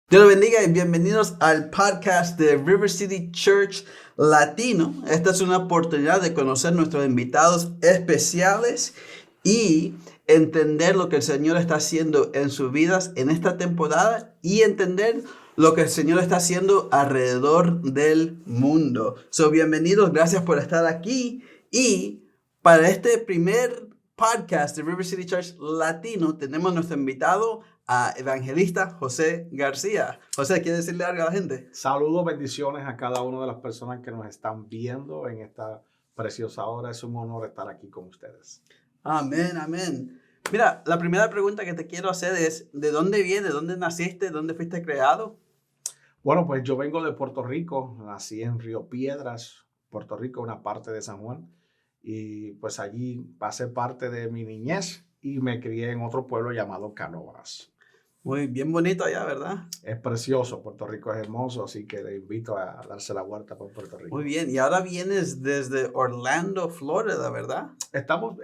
Dios los bendiga y bienvenidos al podcast de River City Church Latino. Esta es una oportunidad de conocer nuestros invitados especiales y entender lo que el Señor está haciendo en sus vidas en esta temporada y entender lo que el Señor está haciendo alrededor del mundo. Bienvenidos, gracias por estar aquí. Y para este primer podcast de River City Church Latino tenemos nuestro invitado a evangelista José García. José, ¿quiere decirle algo a la gente? Saludos, bendiciones a cada una de las personas que nos están viendo en esta preciosa hora. Es un honor estar aquí con ustedes. Amén, amén. Mira, la primera pregunta que te quiero hacer es, ¿de dónde vienes? ¿Dónde naciste? ¿Dónde fuiste creado? Bueno, pues yo vengo de Puerto Rico, nací en Río Piedras, Puerto Rico, una parte de San Juan, y pues allí pasé parte de mi niñez y me crié en otro pueblo llamado Canóvanas. Muy bien bonito allá, ¿verdad? Es precioso, Puerto Rico es hermoso, así que le invito a darse la vuelta por Puerto Rico. Muy bien, y ahora vienes desde Orlando, Florida, ¿verdad? Estamos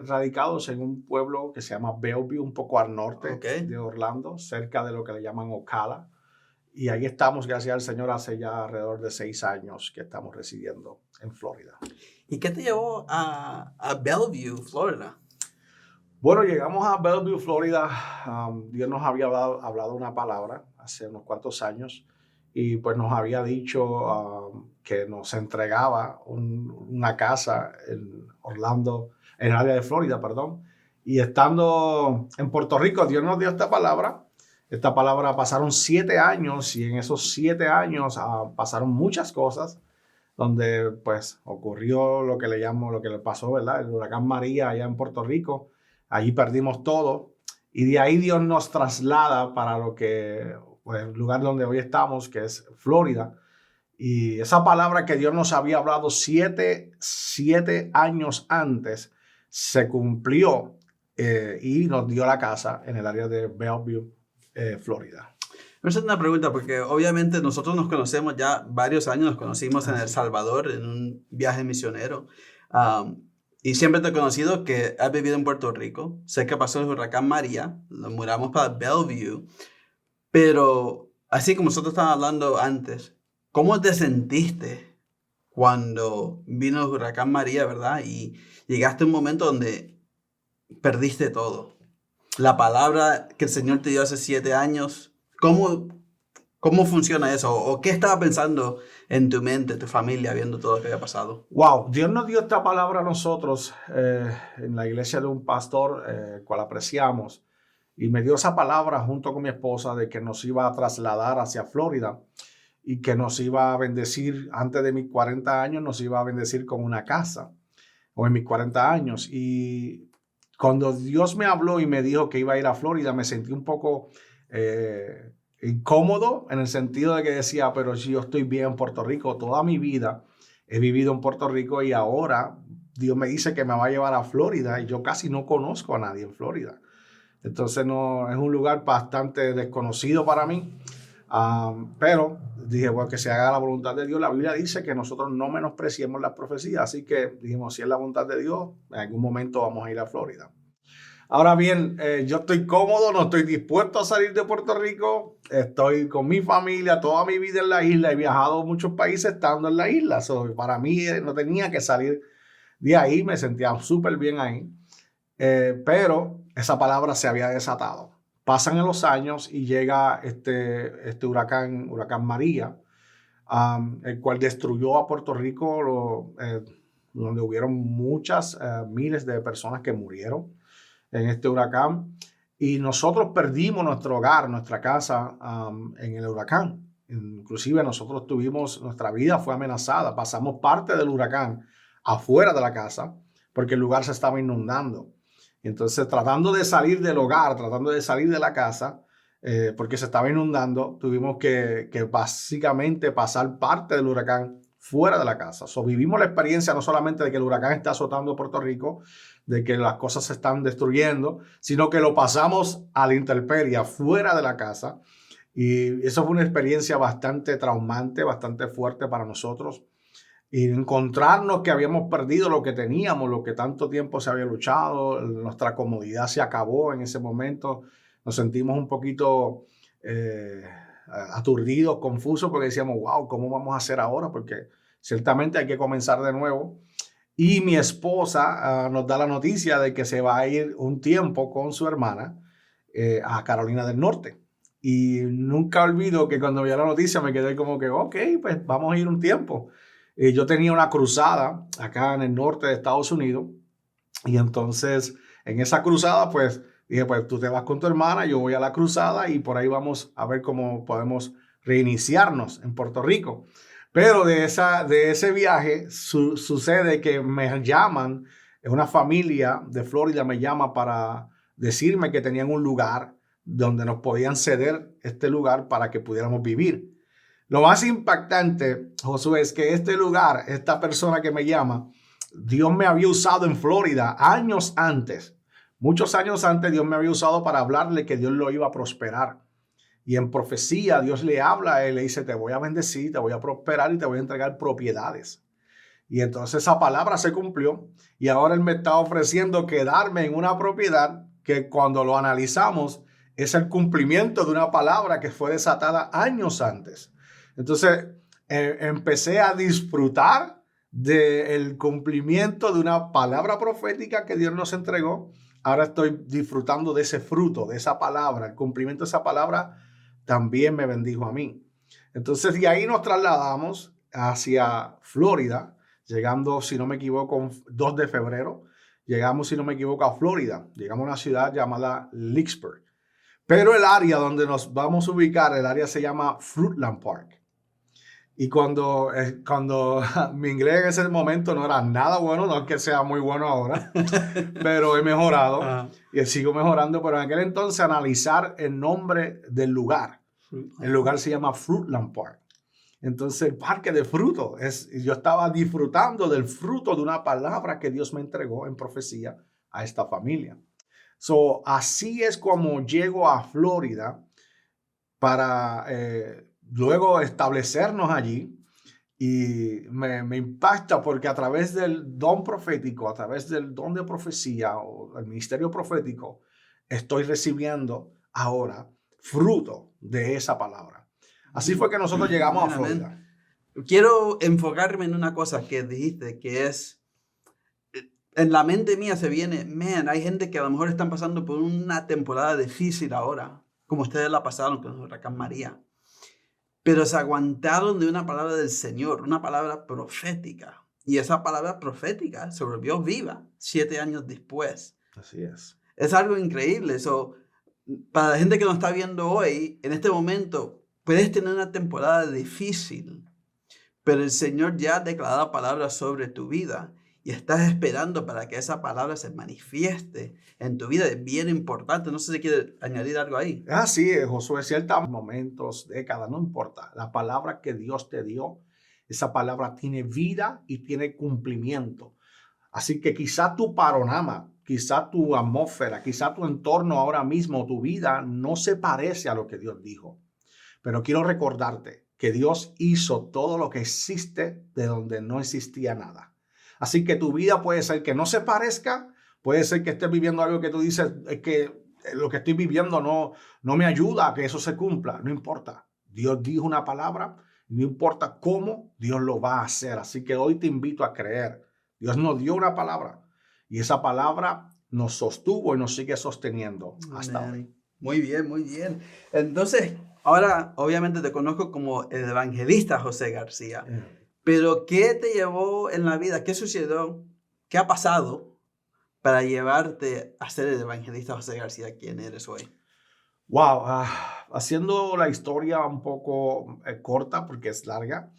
radicados en un pueblo que se llama Bellevue, un poco al norte de Orlando, cerca de lo que le llaman Ocala. Y ahí estamos, gracias al Señor, hace ya alrededor de 6 años que estamos residiendo en Florida. ¿Y qué te llevó a Bellevue, Florida? Bueno, llegamos a Bellevue, Florida. Dios nos había hablado una palabra hace unos cuantos años y pues nos había dicho que nos entregaba una casa en Orlando, en el área de Florida, perdón. Y estando en Puerto Rico, Dios nos dio esta palabra. Esta palabra pasaron 7 años y en esos 7 años pasaron muchas cosas donde pues ocurrió lo que le pasó, ¿verdad? El huracán María allá en Puerto Rico. Allí perdimos todo y de ahí Dios nos traslada para pues, el lugar donde hoy estamos, que es Florida. Y esa palabra que Dios nos había hablado 7 años antes se cumplió y nos dio la casa en el área de Bellevue, Florida. Esa es una pregunta porque obviamente nosotros nos conocemos ya varios años, nos conocimos en El Salvador en un viaje misionero. Y siempre te he conocido que has vivido en Puerto Rico. Sé que pasó el huracán María, nos mudamos para Bellevue, pero así como nosotros estábamos hablando antes, ¿cómo te sentiste cuando vino el huracán María, verdad? Y llegaste a un momento donde perdiste todo. La palabra que el Señor te dio hace 7 años, ¿cómo funciona eso? ¿O qué estaba pensando en tu mente, tu familia, viendo todo lo que había pasado? Wow, Dios nos dio esta palabra a nosotros en la iglesia de un pastor, cual apreciamos, y me dio esa palabra junto con mi esposa de que nos iba a trasladar hacia Florida y que nos iba a bendecir antes de mis 40 años, nos iba a bendecir con una casa, o en mis 40 años. Y cuando Dios me habló y me dijo que iba a ir a Florida, me sentí un poco incómodo en el sentido de que decía, pero si yo estoy bien en Puerto Rico, toda mi vida he vivido en Puerto Rico y ahora Dios me dice que me va a llevar a Florida y yo casi no conozco a nadie en Florida. Entonces no, es un lugar bastante desconocido para mí, pero dije, bueno, que se haga la voluntad de Dios. La Biblia dice que nosotros no menospreciemos las profecías, así que dijimos, si es la voluntad de Dios, en algún momento vamos a ir a Florida. Ahora bien, yo estoy cómodo, no estoy dispuesto a salir de Puerto Rico, estoy con mi familia, toda mi vida en la isla, he viajado a muchos países estando en la isla, para mí no tenía que salir de ahí, me sentía súper bien ahí, pero esa palabra se había desatado. Pasan los años y llega este huracán María, el cual destruyó a Puerto Rico, donde hubieron muchas, miles de personas que murieron en este huracán. Y nosotros perdimos nuestro hogar, nuestra casa en el huracán. Inclusive nosotros nuestra vida fue amenazada. Pasamos parte del huracán afuera de la casa porque el lugar se estaba inundando. Entonces, tratando de salir del hogar, tratando de salir de la casa, porque se estaba inundando, tuvimos que básicamente pasar parte del huracán fuera de la casa. Vivimos la experiencia no solamente de que el huracán está azotando Puerto Rico, de que las cosas se están destruyendo, sino que lo pasamos a la intemperie, fuera de la casa. Y eso fue una experiencia bastante traumante, bastante fuerte para nosotros. Y encontrarnos que habíamos perdido lo que teníamos, lo que tanto tiempo se había luchado, nuestra comodidad se acabó en ese momento. Nos sentimos un poquito aturdidos, confusos, porque decíamos, wow, ¿cómo vamos a hacer ahora? Porque ciertamente hay que comenzar de nuevo. Y mi esposa nos da la noticia de que se va a ir un tiempo con su hermana a Carolina del Norte. Y nunca olvido que cuando vi la noticia me quedé como que, ok, pues vamos a ir un tiempo. Yo tenía una cruzada acá en el norte de Estados Unidos. Y entonces en esa cruzada, pues dije, pues tú te vas con tu hermana, yo voy a la cruzada y por ahí vamos a ver cómo podemos reiniciarnos en Puerto Rico. Pero de ese viaje sucede que me llaman, una familia de Florida me llama para decirme que tenían un lugar donde nos podían ceder este lugar para que pudiéramos vivir. Lo más impactante, Josué, es que este lugar, esta persona que me llama, Dios me había usado en Florida años antes. Muchos años antes Dios me había usado para hablarle que Dios lo iba a prosperar. Y en profecía Dios le habla a él, le dice, te voy a bendecir, te voy a prosperar y te voy a entregar propiedades. Y entonces esa palabra se cumplió y ahora él me está ofreciendo quedarme en una propiedad que cuando lo analizamos es el cumplimiento de una palabra que fue desatada años antes. Entonces empecé a disfrutar del cumplimiento de una palabra profética que Dios nos entregó. Ahora estoy disfrutando de ese fruto, de esa palabra. El cumplimiento de esa palabra también me bendijo a mí. Entonces de ahí nos trasladamos hacia Florida, llegando, si no me equivoco, 2 de febrero. Llegamos, si no me equivoco, a Florida. Llegamos a una ciudad llamada Leesburg. Pero el área donde nos vamos a ubicar, el área se llama Fruitland Park. Y cuando mi inglés en ese momento no era nada bueno, no es que sea muy bueno ahora, pero he mejorado y sigo mejorando. Pero en aquel entonces analizar el nombre del lugar. El lugar se llama Fruitland Park. Entonces el parque de frutos. Yo estaba disfrutando del fruto de una palabra que Dios me entregó en profecía a esta familia. Así es como llego a Florida para luego establecernos allí. Y me impacta porque a través del don profético, a través del don de profecía o el ministerio profético, estoy recibiendo ahora fruto de esa palabra. Así fue que nosotros llegamos a Florida. Quiero enfocarme en una cosa que dijiste, que es, en la mente mía se viene, hay gente que a lo mejor están pasando por una temporada difícil ahora, como ustedes la pasaron con el huracán María. Pero se aguantaron de una palabra del Señor, una palabra profética. Y esa palabra profética se volvió viva 7 años después. Así es. Es algo increíble. Para la gente que nos está viendo hoy, en este momento, puedes tener una temporada difícil, pero el Señor ya ha declarado palabras sobre tu vida y estás esperando para que esa palabra se manifieste en tu vida. Es bien importante. No sé si quiere añadir algo ahí. Sí, Josué, ciertos momentos, décadas, no importa. La palabra que Dios te dio, esa palabra tiene vida y tiene cumplimiento. Así que quizá tu panorama, quizá tu atmósfera, quizá tu entorno ahora mismo, tu vida, no se parece a lo que Dios dijo. Pero quiero recordarte que Dios hizo todo lo que existe de donde no existía nada. Así que tu vida puede ser que no se parezca, puede ser que estés viviendo algo que tú dices, es que lo que estoy viviendo no me ayuda a que eso se cumpla. No importa. Dios dijo una palabra, no importa cómo, Dios lo va a hacer. Así que hoy te invito a creer. Dios nos dio una palabra y esa palabra nos sostuvo y nos sigue sosteniendo hasta hoy. Muy bien, muy bien. Entonces, ahora obviamente te conozco como el evangelista José García. Pero ¿qué te llevó en la vida? ¿Qué sucedió? ¿Qué ha pasado para llevarte a ser el evangelista José García, quien eres hoy? Wow, haciendo la historia un poco corta porque es larga,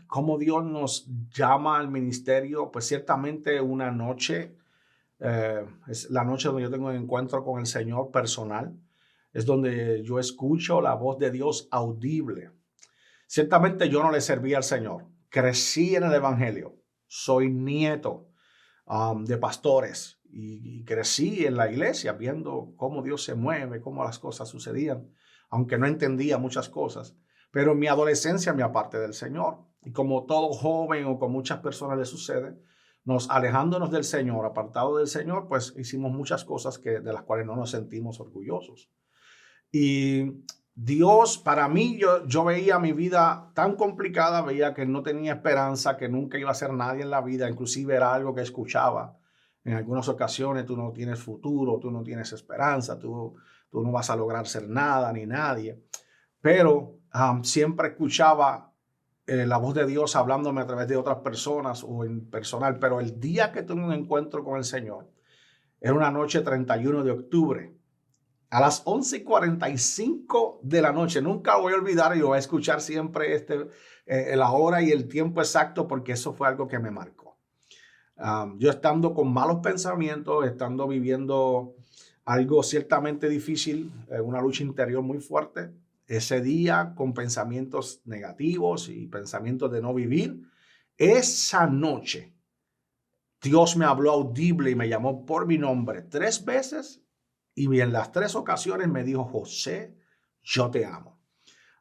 cómo Dios nos llama al ministerio, pues ciertamente una noche, es la noche donde yo tengo un encuentro con el Señor personal, es donde yo escucho la voz de Dios audible. Ciertamente yo no le serví al Señor, crecí en el Evangelio, soy nieto de pastores y crecí en la iglesia viendo cómo Dios se mueve, cómo las cosas sucedían, aunque no entendía muchas cosas. Pero en mi adolescencia me aparté del Señor. Y como todo joven o con muchas personas le sucede, alejándonos del Señor, apartado del Señor, pues hicimos muchas cosas de las cuales no nos sentimos orgullosos. Y Dios, para mí, yo veía mi vida tan complicada, veía que no tenía esperanza, que nunca iba a ser nadie en la vida, inclusive era algo que escuchaba en algunas ocasiones: tú no tienes futuro, tú no tienes esperanza, tú no vas a lograr ser nada ni nadie. Pero siempre escuchaba la voz de Dios hablándome a través de otras personas o en personal. Pero el día que tuve un encuentro con el Señor, era una noche 31 de octubre, a las 11:45 de la noche. Nunca voy a olvidar y lo voy a escuchar siempre la hora y el tiempo exacto, porque eso fue algo que me marcó. Yo estando con malos pensamientos, estando viviendo algo ciertamente difícil, una lucha interior muy fuerte, ese día con pensamientos negativos y pensamientos de no vivir, esa noche Dios me habló audible y me llamó por mi nombre 3 veces, y en las 3 ocasiones me dijo: José, yo te amo.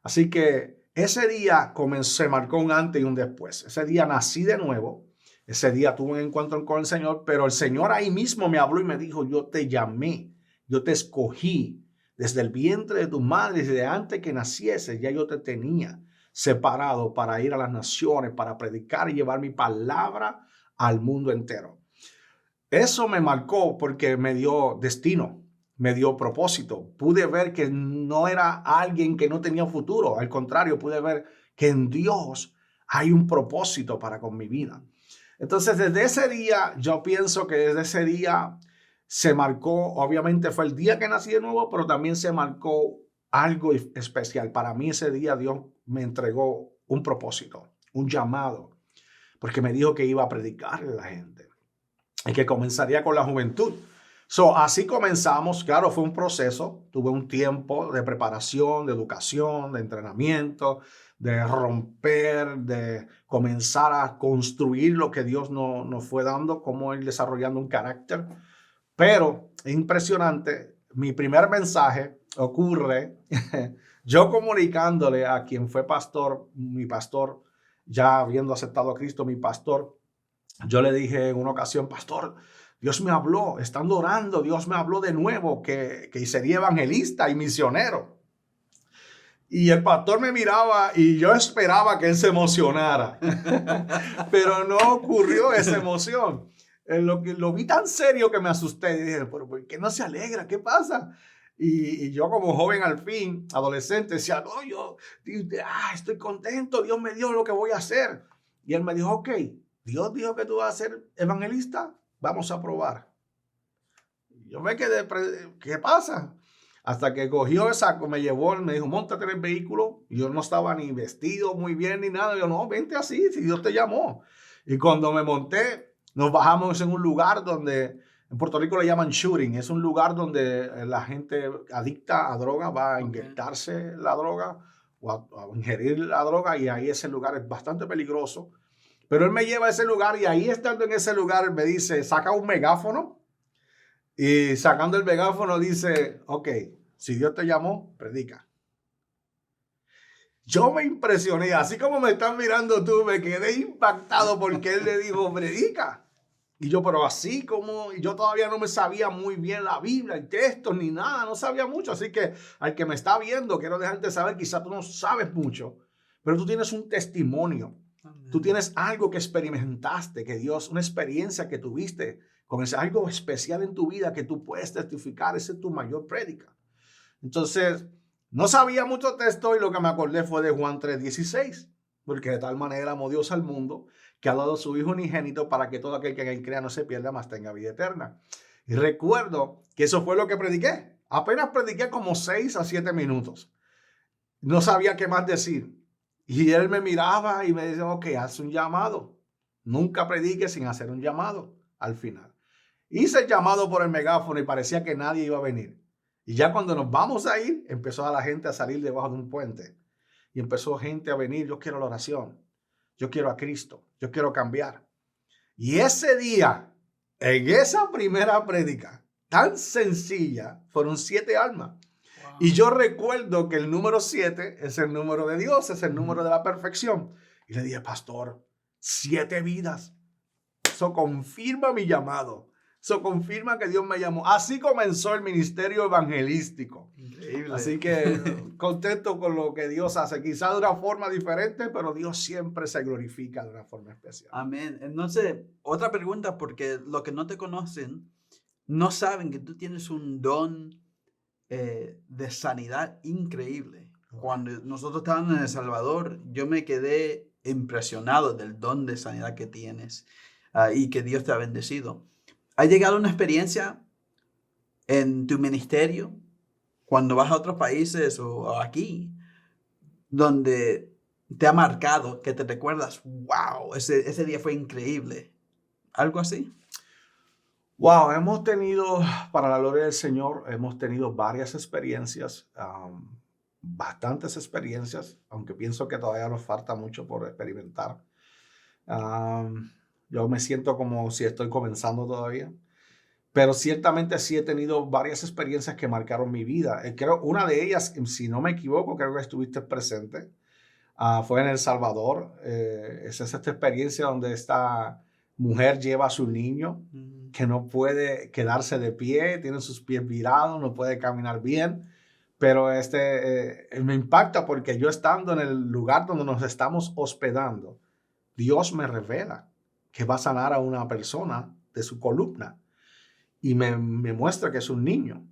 Así que ese día se marcó un antes y un después. Ese día nací de nuevo. Ese día tuve un encuentro con el Señor, pero el Señor ahí mismo me habló y me dijo: yo te llamé, yo te escogí desde el vientre de tu madre, desde antes que nacieses, ya yo te tenía separado para ir a las naciones, para predicar y llevar mi palabra al mundo entero. Eso me marcó porque me dio destino, me dio propósito. Pude ver que no era alguien que no tenía futuro. Al contrario, pude ver que en Dios hay un propósito para con mi vida. Entonces, desde ese día, yo pienso que desde ese día se marcó, obviamente fue el día que nací de nuevo, pero también se marcó algo especial. Para mí ese día Dios me entregó un propósito, un llamado, porque me dijo que iba a predicarle a la gente y que comenzaría con la juventud. Así comenzamos. Claro, fue un proceso. Tuve un tiempo de preparación, de educación, de entrenamiento, de romper, de comenzar a construir lo que Dios nos fue dando, cómo ir desarrollando un carácter. Pero es impresionante. Mi primer mensaje ocurre yo comunicándole a quien fue pastor, mi pastor, ya habiendo aceptado a Cristo, mi pastor. Yo le dije en una ocasión: pastor, Dios me habló, estando orando, Dios me habló de nuevo que sería evangelista y misionero. Y el pastor me miraba y yo esperaba que él se emocionara, pero no ocurrió esa emoción. Lo vi tan serio que me asusté y dije: ¿pero por qué no se alegra? ¿Qué pasa? Y yo, como joven al fin, adolescente, decía: no, yo estoy contento, Dios me dio lo que voy a hacer. Y él me dijo: ok, Dios dijo que tú vas a ser evangelista, vamos a probar. Yo me quedé: ¿qué pasa? Hasta que cogió el saco, me llevó, me dijo: móntate en el vehículo. Y yo no estaba ni vestido muy bien ni nada. Yo: no, vente así, si Dios te llamó. Y cuando me monté, nos bajamos en un lugar donde en Puerto Rico le llaman shooting. Es un lugar donde la gente adicta a droga va a inyectarse la droga o a ingerir la droga, y ahí ese lugar es bastante peligroso. Pero él me lleva a ese lugar, y ahí, estando en ese lugar, me dice: saca un megáfono. Y sacando el megáfono dice: ok, si Dios te llamó, predica. Yo me impresioné, así como me están mirando tú, me quedé impactado porque él le dijo: predica. Y yo: pero así como, y yo todavía no me sabía muy bien la Biblia, el texto, ni nada, no sabía mucho. Así que al que me está viendo, quiero dejarte saber: quizá tú no sabes mucho, pero tú tienes un testimonio. Tú tienes algo que experimentaste, que Dios, una experiencia que tuviste, con algo especial en tu vida que tú puedes testificar. Esa es tu mayor prédica. Entonces, no sabía mucho texto, y lo que me acordé fue de Juan 3:16, porque de tal manera amó Dios al mundo, que ha dado a su Hijo unigénito, para que todo aquel que en él crea no se pierda, mas tenga vida eterna. Y recuerdo que eso fue lo que prediqué. Apenas prediqué como 6 a 7 minutos. No sabía qué más decir. Y él me miraba y me decía: ok, haz un llamado. Nunca predique sin hacer un llamado al final. Hice el llamado por el megáfono y parecía que nadie iba a venir. Y ya cuando nos vamos a ir, empezó a la gente a salir debajo de un puente. Y empezó gente a venir: yo quiero la oración. Yo quiero a Cristo. Yo quiero cambiar. Y ese día, en esa primera prédica tan sencilla, fueron 7 almas. Y yo recuerdo que el número 7 es el número de Dios, es el número de la perfección. Y le dije: pastor, 7 vidas. Eso confirma mi llamado. Eso confirma que Dios me llamó. Así comenzó el ministerio evangelístico. Increíble. Así que contento con lo que Dios hace. Quizá de una forma diferente, pero Dios siempre se glorifica de una forma especial. Amén. Entonces, otra pregunta, porque los que no te conocen no saben que tú tienes un don de sanidad increíble. Cuando nosotros estábamos en El Salvador, yo me quedé impresionado del don de sanidad que tienes y que Dios te ha bendecido. ¿Ha llegado una experiencia en tu ministerio, cuando vas a otros países o aquí, donde te ha marcado, que te recuerdas, wow, ese día fue increíble? ¿Algo así? Wow, hemos tenido, para la gloria del Señor, hemos tenido varias experiencias, bastantes experiencias, aunque pienso que todavía nos falta mucho por experimentar. Yo me siento como si estoy comenzando todavía, pero ciertamente sí he tenido varias experiencias que marcaron mi vida. Creo, una de ellas, si no me equivoco, creo que estuviste presente, fue en El Salvador. Es esta experiencia donde esta mujer lleva a su niño que no puede quedarse de pie, tiene sus pies virados, no puede caminar bien. Pero me impacta porque yo estando en el lugar donde nos estamos hospedando, Dios me revela que va a sanar a una persona de su columna y me muestra que es un niño.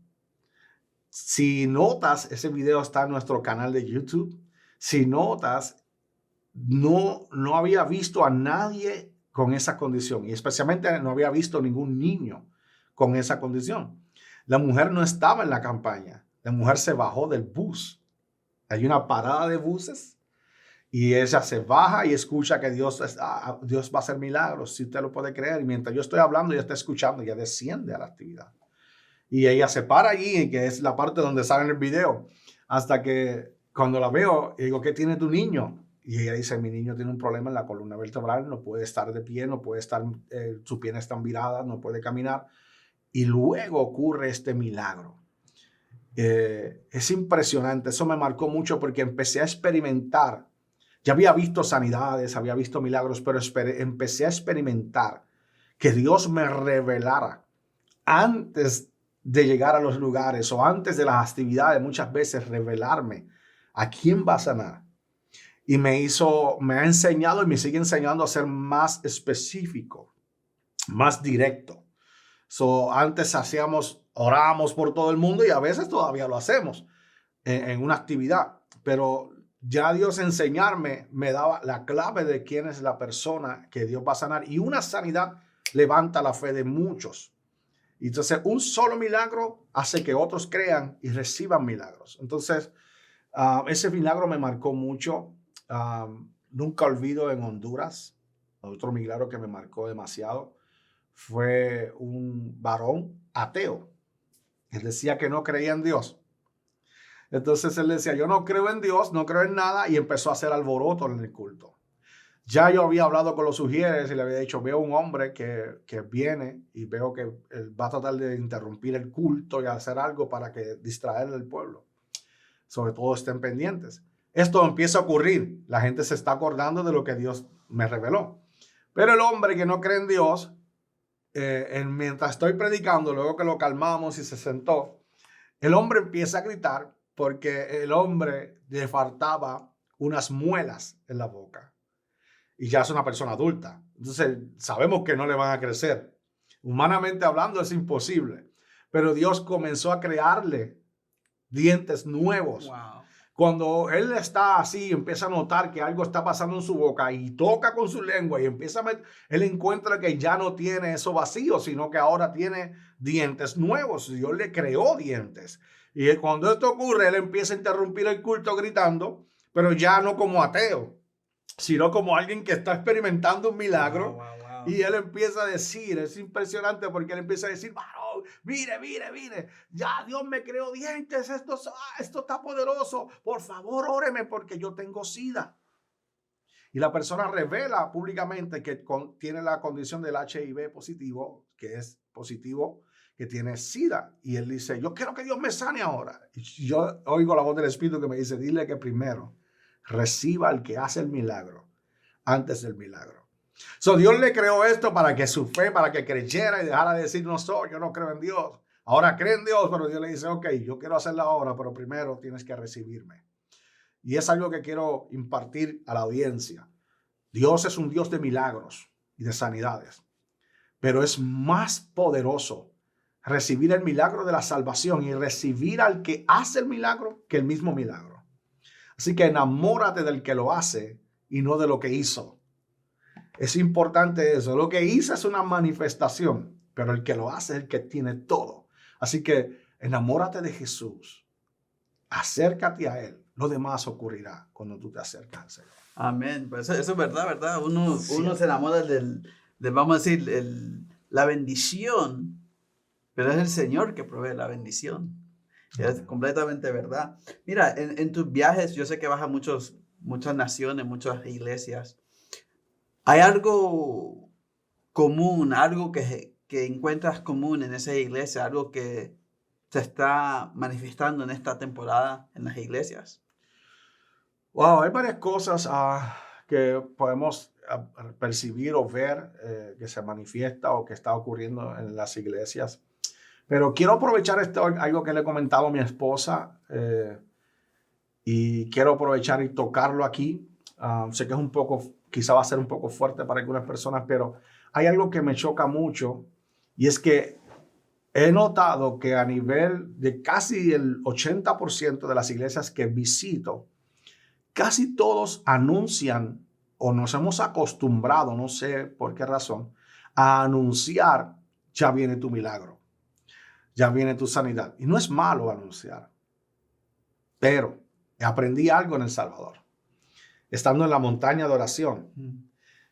Si notas, ese video está en nuestro canal de YouTube. Si notas, no había visto a nadie con esa condición y especialmente no había visto ningún niño con esa condición. La mujer no estaba en la campaña. La mujer se bajó del bus. Hay una parada de buses y ella se baja y escucha que Dios va a hacer milagros, si usted lo puede creer. Y mientras yo estoy hablando, ella está escuchando, ella desciende a la actividad. Y ella se para allí, que es la parte donde sale en el video, hasta que cuando la veo, digo, ¿qué tiene tu niño? Y ella dice, mi niño tiene un problema en la columna vertebral, no puede estar de pie, no puede estar, sus piernas están viradas, no puede caminar. Y luego ocurre este milagro. Es impresionante, eso me marcó mucho porque empecé a experimentar. Ya había visto sanidades, había visto milagros, pero empecé a experimentar que Dios me revelara antes de llegar a los lugares o antes de las actividades, muchas veces revelarme a quién va a sanar. Y me ha enseñado y me sigue enseñando a ser más específico, más directo. Antes orábamos por todo el mundo y a veces todavía lo hacemos en una actividad, pero ya Dios enseñarme me daba la clave de quién es la persona que Dios va a sanar, y una sanidad levanta la fe de muchos. Y entonces un solo milagro hace que otros crean y reciban milagros. Entonces ese milagro me marcó mucho. Nunca olvido en Honduras, otro milagro que me marcó demasiado fue un varón ateo. Él decía que no creía en Dios. Entonces él decía, yo no creo en Dios, no creo en nada, y empezó a hacer alboroto en el culto. Ya yo había hablado con los sugieres y le había dicho, veo un hombre que viene y veo que él va a tratar de interrumpir el culto y hacer algo para que distraer al pueblo. Sobre todo estén pendientes. Esto empieza a ocurrir. La gente se está acordando de lo que Dios me reveló. Pero el hombre que no cree en Dios, mientras estoy predicando, luego que lo calmamos y se sentó, el hombre empieza a gritar porque el hombre le faltaba unas muelas en la boca. Y ya es una persona adulta. Entonces sabemos que no le van a crecer. Humanamente hablando es imposible. Pero Dios comenzó a crearle dientes nuevos. Wow. Cuando él está así, empieza a notar que algo está pasando en su boca y toca con su lengua y empieza a él encuentra que ya no tiene eso vacío, sino que ahora tiene dientes nuevos. Dios le creó dientes. Y cuando esto ocurre, él empieza a interrumpir el culto gritando, pero ya no como ateo, sino como alguien que está experimentando un milagro. Wow. Y él empieza a decir, es impresionante porque él empieza a decir, varón, mire, ya Dios me creó dientes, esto está poderoso, por favor óreme porque yo tengo SIDA. Y la persona revela públicamente que tiene la condición del HIV positivo, que es positivo, que tiene SIDA. Y él dice, yo quiero que Dios me sane ahora. Y yo oigo la voz del Espíritu que me dice, dile que primero reciba al que hace el milagro antes del milagro. So, Dios le creó esto para que su fe, para que creyera y dejara de decir, no soy, yo no creo en Dios. Ahora cree en Dios, pero Dios le dice, ok, yo quiero hacer la obra, pero primero tienes que recibirme. Y es algo que quiero impartir a la audiencia. Dios es un Dios de milagros y de sanidades, pero es más poderoso recibir el milagro de la salvación y recibir al que hace el milagro que el mismo milagro. Así que enamórate del que lo hace y no de lo que hizo. Es importante eso. Lo que hizo es una manifestación, pero el que lo hace es el que tiene todo. Así que enamórate de Jesús. Acércate a Él. Lo demás ocurrirá cuando tú te acercas al Señor. Amén. Pues eso es verdad, ¿verdad? Uno Sí. se enamora vamos a decir, la bendición, pero es el Señor que provee la bendición. Es completamente verdad. Mira, en tus viajes, yo sé que vas a muchas naciones, muchas iglesias. ¿Hay algo común, algo que encuentras común en esa iglesia, algo que se está manifestando en esta temporada en las iglesias? Wow, hay varias cosas que podemos percibir o ver que se manifiesta o que está ocurriendo en las iglesias. Pero quiero aprovechar esto, algo que le he comentado a mi esposa y quiero aprovechar y tocarlo aquí. Sé que es un poco, quizá va a ser un poco fuerte para algunas personas, pero hay algo que me choca mucho y es que he notado que a nivel de casi el 80% de las iglesias que visito, casi todos anuncian o nos hemos acostumbrado, no sé por qué razón, a anunciar, ya viene tu milagro, ya viene tu sanidad. Y no es malo anunciar, pero aprendí algo en El Salvador. Estando en la montaña de oración,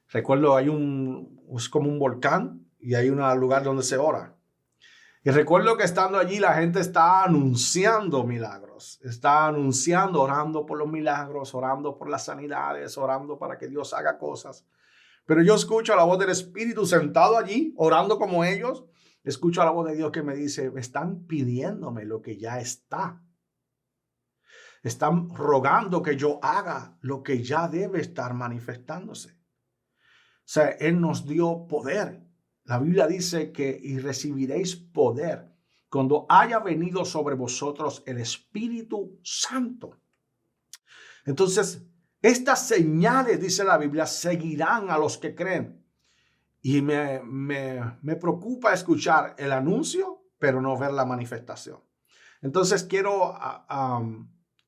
recuerdo es como un volcán y hay un lugar donde se ora. Y recuerdo que estando allí la gente está anunciando milagros, está anunciando, orando por los milagros, orando por las sanidades, orando para que Dios haga cosas. Pero yo escucho la voz del Espíritu sentado allí, orando como ellos. Escucho la voz de Dios que me dice, están pidiéndome lo que ya está. Están rogando que yo haga lo que ya debe estar manifestándose. O sea, Él nos dio poder. La Biblia dice que y recibiréis poder cuando haya venido sobre vosotros el Espíritu Santo. Entonces, estas señales, dice la Biblia, seguirán a los que creen. Y me preocupa escuchar el anuncio, pero no ver la manifestación. Entonces, quiero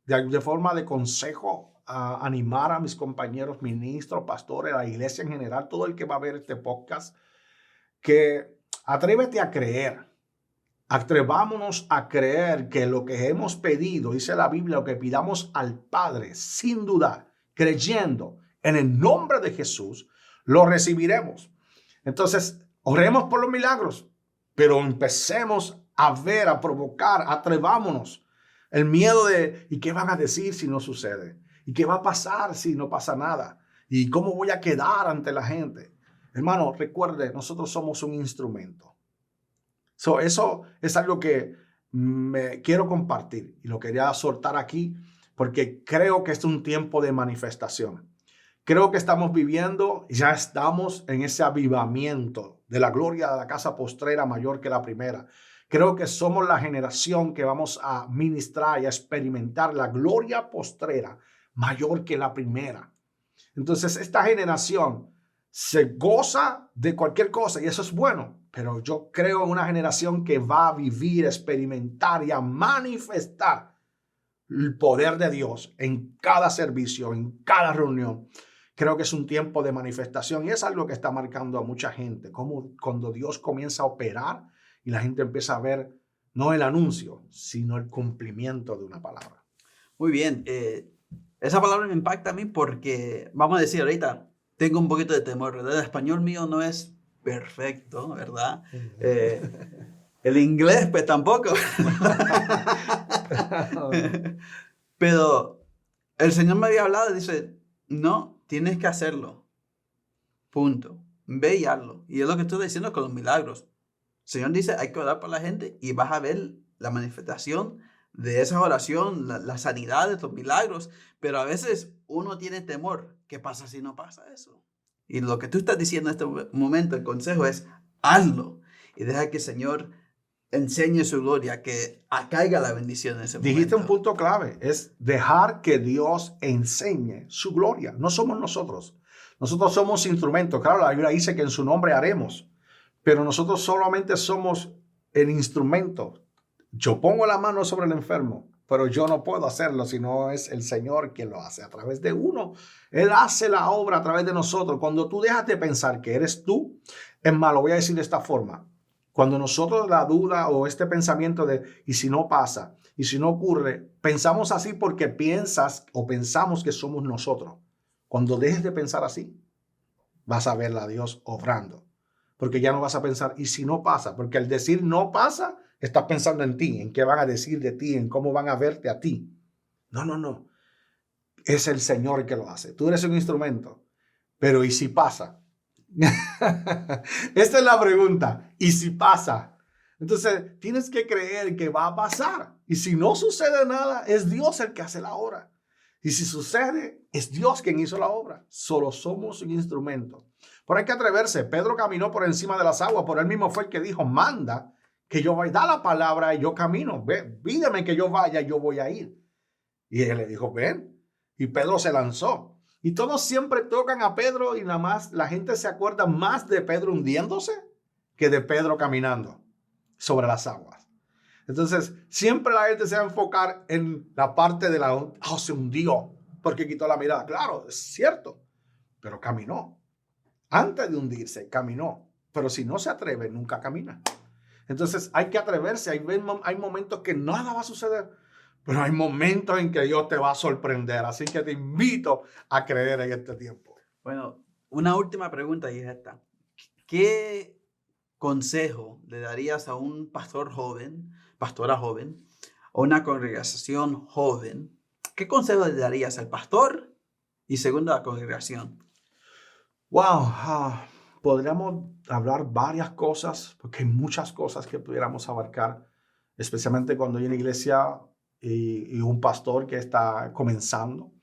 de forma de consejo animar a mis compañeros ministros, pastores, a la iglesia en general, todo el que va a ver este podcast, que atrévete a creer. Atrevámonos a creer que lo que hemos pedido, dice la Biblia, lo que pidamos al Padre, sin dudar, creyendo en el nombre de Jesús, lo recibiremos. Entonces, oremos por los milagros, pero empecemos a ver, a provocar, atrevámonos. El miedo de, ¿y qué van a decir si no sucede? ¿Y qué va a pasar si no pasa nada? ¿Y cómo voy a quedar ante la gente? Hermano, recuerde, nosotros somos un instrumento. Eso es algo que me quiero compartir y lo quería soltar aquí porque creo que es un tiempo de manifestación. Creo que estamos viviendo, ya estamos en ese avivamiento de la gloria de la casa postrera mayor que la primera. Creo que somos la generación que vamos a ministrar y a experimentar la gloria postrera mayor que la primera. Entonces, esta generación se goza de cualquier cosa y eso es bueno, pero yo creo en una generación que va a vivir, experimentar y a manifestar el poder de Dios en cada servicio, en cada reunión. Creo que es un tiempo de manifestación y es algo que está marcando a mucha gente, como cuando Dios comienza a operar y la gente empieza a ver no el anuncio, sino el cumplimiento de una palabra. Muy bien. Esa palabra me impacta a mí porque, vamos a decir ahorita, tengo un poquito de temor, ¿verdad? El español mío no es perfecto, ¿verdad? El inglés, pues tampoco. Pero el Señor me había hablado y dice, no, tienes que hacerlo. Punto. Ve y hazlo. Y es lo que estoy diciendo con los milagros. El Señor dice, hay que orar por la gente y vas a ver la manifestación de esa oración, la sanidad de los milagros. Pero a veces uno tiene temor. ¿Qué pasa si no pasa eso? Y lo que tú estás diciendo en este momento, el consejo es, hazlo. Y deja que el Señor enseñe su gloria, que caiga la bendición en ese Dijiste un momento. punto clave, es dejar que Dios enseñe su gloria. No somos nosotros. Nosotros somos instrumentos. Claro, la Biblia dice que en su nombre haremos, pero nosotros solamente somos el instrumento. Yo pongo la mano sobre el enfermo, pero yo no puedo hacerlo si no es el Señor quien lo hace a través de uno. Él hace la obra a través de nosotros. Cuando tú dejas de pensar que eres tú, es más, lo voy a decir de esta forma. Cuando nosotros la duda o este pensamiento de, ¿y si no pasa? ¿Y si no ocurre? Pensamos así porque piensas o pensamos que somos nosotros. Cuando dejes de pensar así, vas a ver a Dios obrando. Porque ya no vas a pensar, ¿y si no pasa? Porque al decir no pasa, estás pensando en ti, en qué van a decir de ti, en cómo van a verte a ti. No, no, no. Es el Señor que lo hace. Tú eres un instrumento. Pero ¿y si pasa? Esta es la pregunta. ¿Y si pasa? Entonces, tienes que creer que va a pasar. Y si no sucede nada, es Dios el que hace la obra. Y si sucede, es Dios quien hizo la obra. Solo somos un instrumento. Pero hay que atreverse. Pedro caminó por encima de las aguas. Por él mismo fue el que dijo, manda que yo vaya. Da la palabra y yo camino. Ve, pídeme que yo vaya, yo voy a ir. Y él le dijo, ven. Y Pedro se lanzó. Y todos siempre tocan a Pedro y nada más la gente se acuerda más de Pedro hundiéndose que de Pedro caminando sobre las aguas. Entonces, siempre la gente se va a enfocar en la parte de la, se hundió porque quitó la mirada. Claro, es cierto, pero caminó. Antes de hundirse, caminó. Pero si no se atreve, nunca camina. Entonces, hay que atreverse. Hay momentos que nada va a suceder. Pero hay momentos en que Dios te va a sorprender. Así que te invito a creer en este tiempo. Bueno, una última pregunta y es esta. ¿Qué consejo le darías a un pastor joven, pastora joven, o una congregación joven? ¿Qué consejo le darías al pastor y segundo a la congregación? Wow, podríamos hablar varias cosas, porque hay muchas cosas que pudiéramos abarcar, especialmente cuando hay una iglesia y un pastor que está comenzando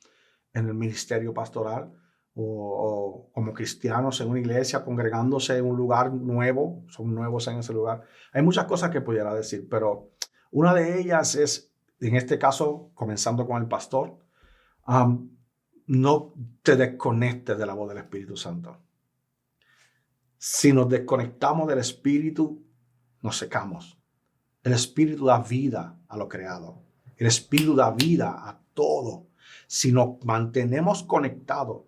en el ministerio pastoral o como cristianos en una iglesia, congregándose en un lugar nuevo, son nuevos en ese lugar. Hay muchas cosas que pudiera decir, pero una de ellas es, en este caso, comenzando con el pastor, no te desconectes de la voz del Espíritu Santo. Si nos desconectamos del Espíritu, nos secamos. El Espíritu da vida a lo creado. El Espíritu da vida a todo. Si nos mantenemos conectados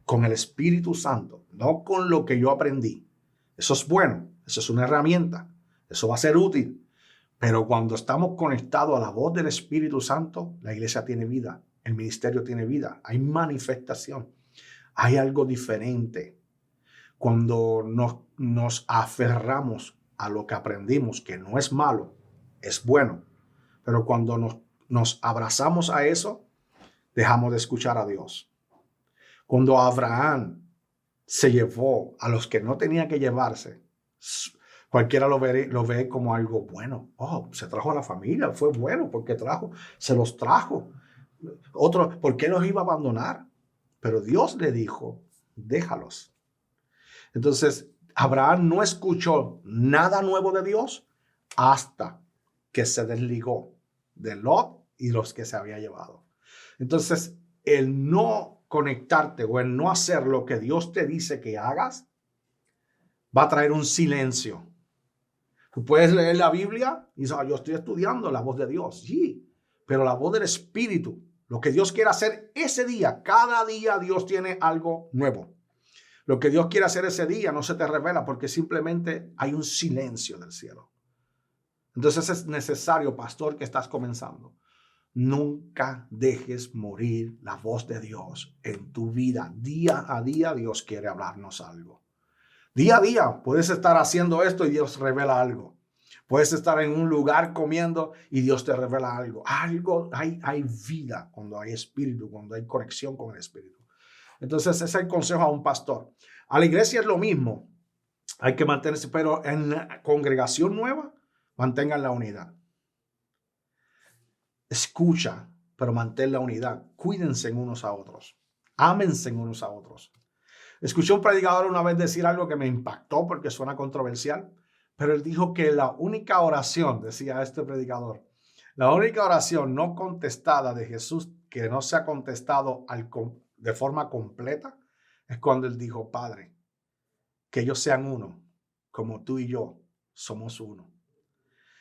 con el Espíritu Santo, no con lo que yo aprendí, eso es bueno, eso es una herramienta, eso va a ser útil. Pero cuando estamos conectados a la voz del Espíritu Santo, la iglesia tiene vida, el ministerio tiene vida, hay manifestación, hay algo diferente. Cuando nos aferramos a lo que aprendimos, que no es malo, es bueno. Pero cuando nos abrazamos a eso, dejamos de escuchar a Dios. Cuando Abraham se llevó a los que no tenía que llevarse, cualquiera lo ve como algo bueno. Oh, se trajo a la familia, fue bueno porque se los trajo. Otro, ¿por qué los iba a abandonar? Pero Dios le dijo, déjalos. Entonces, Abraham no escuchó nada nuevo de Dios hasta que se desligó de Lot y los que se había llevado. Entonces, el no conectarte o el no hacer lo que Dios te dice que hagas va a traer un silencio. Tú puedes leer la Biblia y dices, yo estoy estudiando la voz de Dios. Sí, pero la voz del Espíritu, lo que Dios quiere hacer ese día, cada día Dios tiene algo nuevo. Lo que Dios quiere hacer ese día no se te revela porque simplemente hay un silencio del cielo. Entonces es necesario, pastor, que estás comenzando. Nunca dejes morir la voz de Dios en tu vida. Día a día Dios quiere hablarnos algo. Día a día puedes estar haciendo esto y Dios revela algo. Puedes estar en un lugar comiendo y Dios te revela algo. Hay vida cuando hay espíritu, cuando hay conexión con el espíritu. Entonces ese es el consejo a un pastor. A la iglesia es lo mismo. Hay que mantenerse, pero en la congregación nueva, mantengan la unidad. Escucha, pero mantén la unidad. Cuídense unos a otros. Ámense unos a otros. Escuché un predicador una vez decir algo que me impactó porque suena controversial, pero él dijo que la única oración, decía este predicador, la única oración no contestada de Jesús que no se ha contestado de forma completa es cuando él dijo, Padre, que ellos sean uno, como tú y yo somos uno.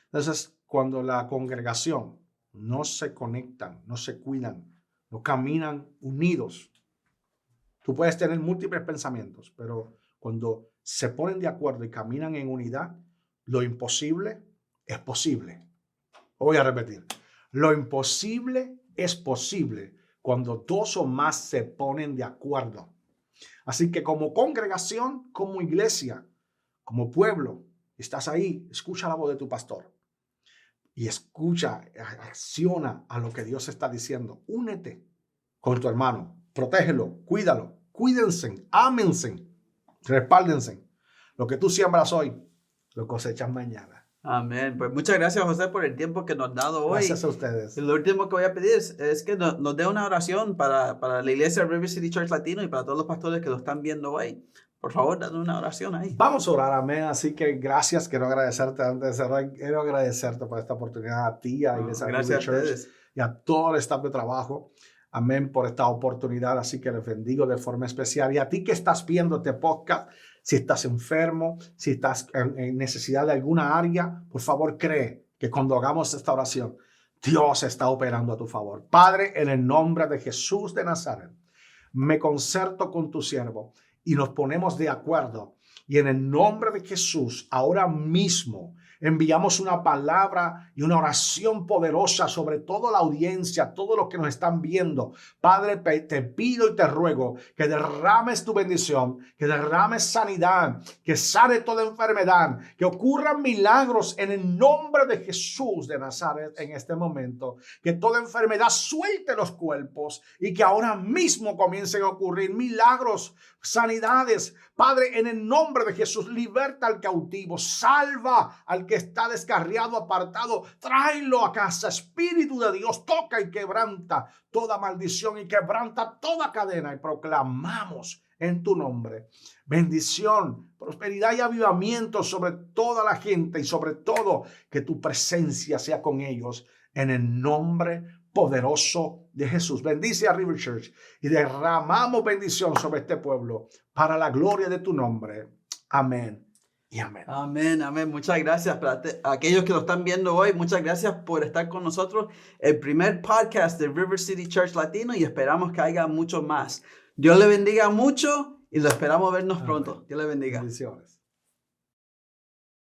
Entonces, cuando la congregación no se conectan, no se cuidan, no caminan unidos, tú puedes tener múltiples pensamientos, pero cuando se ponen de acuerdo y caminan en unidad, lo imposible es posible. Voy a repetir. Lo imposible es posible cuando dos o más se ponen de acuerdo. Así que como congregación, como iglesia, como pueblo, estás ahí, escucha la voz de tu pastor y escucha, acciona a lo que Dios está diciendo. Únete con tu hermano, protégelo, cuídalo, cuídense, ámense, respáldense. Lo que tú siembras hoy, lo cosechas mañana. Amén. Pues muchas gracias, José, por el tiempo que nos has dado hoy. Gracias a ustedes. Y lo último que voy a pedir es que nos dé una oración para la iglesia River City Church Latino y para todos los pastores que lo están viendo hoy. Por favor, dame una oración ahí. Vamos a orar, amén. Así que gracias, quiero agradecerte antes de cerrar. Quiero agradecerte por esta oportunidad a ti, a Iglesia Gracias a Church ustedes. y a todo el staff de trabajo. Amén por esta oportunidad. Así que les bendigo de forma especial. Y a ti que estás viendo este podcast, si estás enfermo, si estás en necesidad de alguna área, por favor cree que cuando hagamos esta oración, Dios está operando a tu favor. Padre, en el nombre de Jesús de Nazaret, me concerto con tu siervo y nos ponemos de acuerdo. Y en el nombre de Jesús, ahora mismo, enviamos una palabra y una oración poderosa sobre toda la audiencia, todos los que nos están viendo. Padre, te pido y te ruego que derrames tu bendición, que derrames sanidad, que sane toda enfermedad, que ocurran milagros en el nombre de Jesús de Nazaret en este momento. Que toda enfermedad suelte los cuerpos y que ahora mismo comiencen a ocurrir milagros, sanidades. Padre, en el nombre de Jesús, liberta al cautivo, salva al que está descarriado, apartado, tráelo a casa. Espíritu de Dios, toca y quebranta toda maldición y quebranta toda cadena y proclamamos en tu nombre bendición, prosperidad y avivamiento sobre toda la gente y sobre todo que tu presencia sea con ellos en el nombre poderoso de Jesús. Bendice a River Church y derramamos bendición sobre este pueblo para la gloria de tu nombre. Amén y amén. Amén, amén. Muchas gracias para aquellos que lo están viendo hoy. Muchas gracias por estar con nosotros. El primer podcast de River City Church Latino y esperamos que haya mucho más. Dios le bendiga mucho y lo esperamos vernos pronto. Dios le bendiga. Bendiciones.